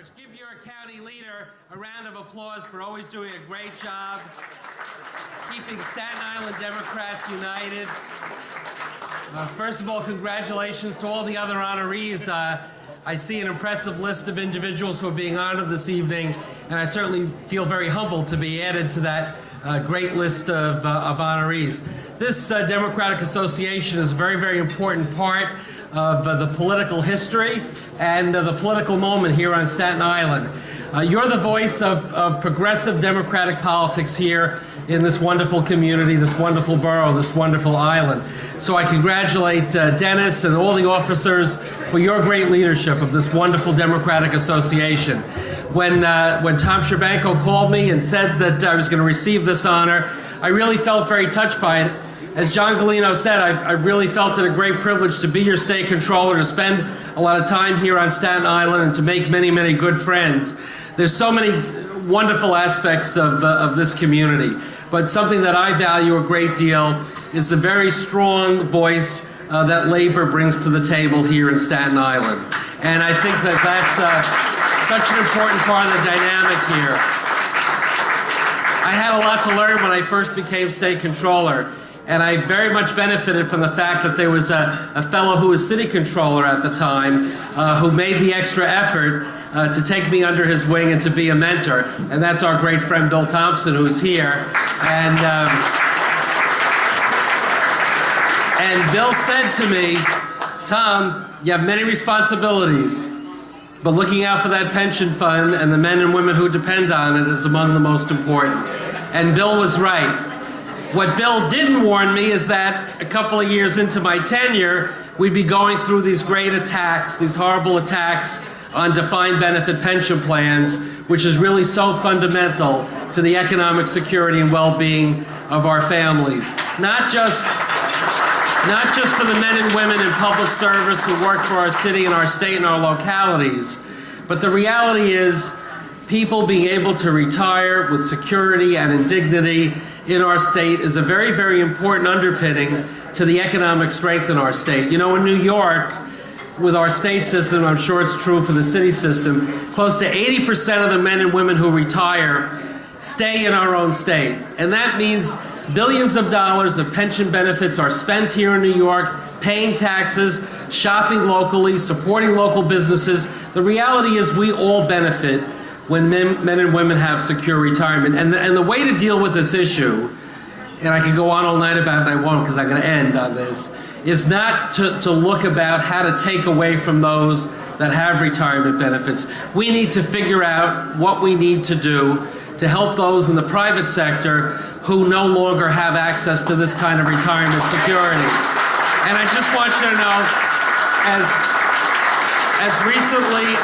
Church. Give your county leader a round of applause for always doing a great job keeping Staten Island Democrats united. First of all, congratulations to all the other honorees. I see an impressive list of individuals who are being honored this evening, and I certainly feel very humbled to be added to that great list of honorees. This Democratic Association is a very, very important part of the political history and the political moment here on Staten Island. You're the voice of progressive democratic politics here in this wonderful community, this wonderful borough, this wonderful island. So I congratulate Dennis and all the officers for your great leadership of this wonderful Democratic Association. When Tom Scherbanko called me and said that I was going to receive this honor, I really felt very touched by it. As John Galino said, I really felt it a great privilege to be your state controller, to spend a lot of time here on Staten Island, and to make many, many good friends. There's so many wonderful aspects of this community, but something that I value a great deal is the very strong voice that labor brings to the table here in Staten Island. And I think that that's such an important part of the dynamic here. I had a lot to learn when I first became state controller, and I very much benefited from the fact that there was a fellow who was city controller at the time who made the extra effort to take me under his wing and to be a mentor. And that's our great friend Bill Thompson, who's here. And Bill said to me, Tom, you have many responsibilities, but looking out for that pension fund and the men and women who depend on it is among the most important. And Bill was right. What Bill didn't warn me is that a couple of years into my tenure, we'd be going through these great attacks, these horrible attacks on defined benefit pension plans, which is really so fundamental to the economic security and well-being of our families. Not just for the men and women in public service who work for our city and our state and our localities, but the reality is people being able to retire with security and in dignity in our state is a very, very important underpinning to the economic strength in our state. You know, in New York, with our state system, I'm sure it's true for the city system, close to 80% of the men and women who retire stay in our own state. And that means billions of dollars of pension benefits are spent here in New York, paying taxes, shopping locally, supporting local businesses. The reality is we all benefit when men and women have secure retirement. And the way to deal with this issue, and I could go on all night about it, and I won't because I'm going to end on this, is not to look about how to take away from those that have retirement benefits. We need to figure out what we need to do to help those in the private sector who no longer have access to this kind of retirement security. And I just want you to know, as recently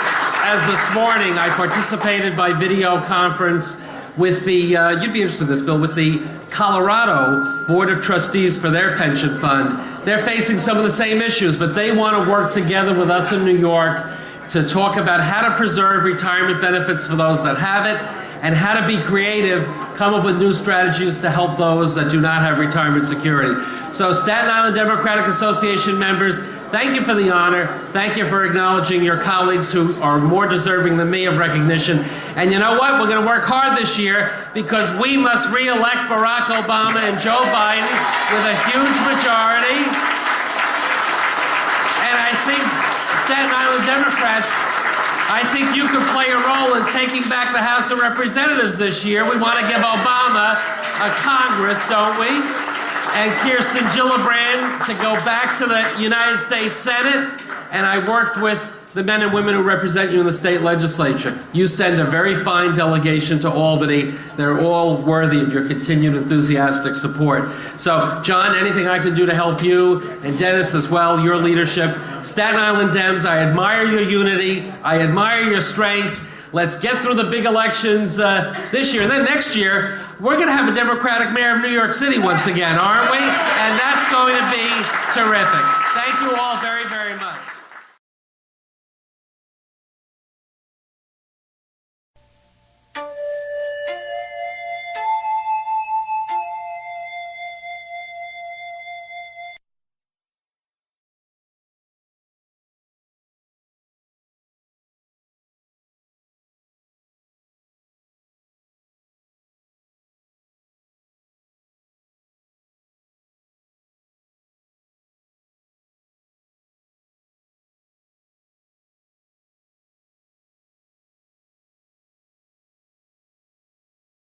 as this morning, I participated by video conference with the, you'd be interested in this, Bill, with the Colorado Board of Trustees for their pension fund. They're facing some of the same issues, but they want to work together with us in New York to talk about how to preserve retirement benefits for those that have it, and how to be creative, come up with new strategies to help those that do not have retirement security. So Staten Island Democratic Association members, thank you for the honor. Thank you for acknowledging your colleagues who are more deserving than me of recognition. And you know what? We're going to work hard this year because we must re-elect Barack Obama and Joe Biden with a huge majority. And I think Staten Island Democrats, I think you could play a role in taking back the House of Representatives this year. We want to give Obama a Congress, don't we? And Kirsten Gillibrand to go back to the United States Senate. And I worked with the men and women who represent you in the state legislature. You send a very fine delegation to Albany. They're all worthy of your continued enthusiastic support. So, John, anything I can do to help you, and Dennis as well, your leadership. Staten Island Dems, I admire your unity. I admire your strength. Let's get through the big elections this year. And then next year, we're going to have a Democratic mayor of New York City once again, aren't we? And that's going to be terrific. Thank you all very much.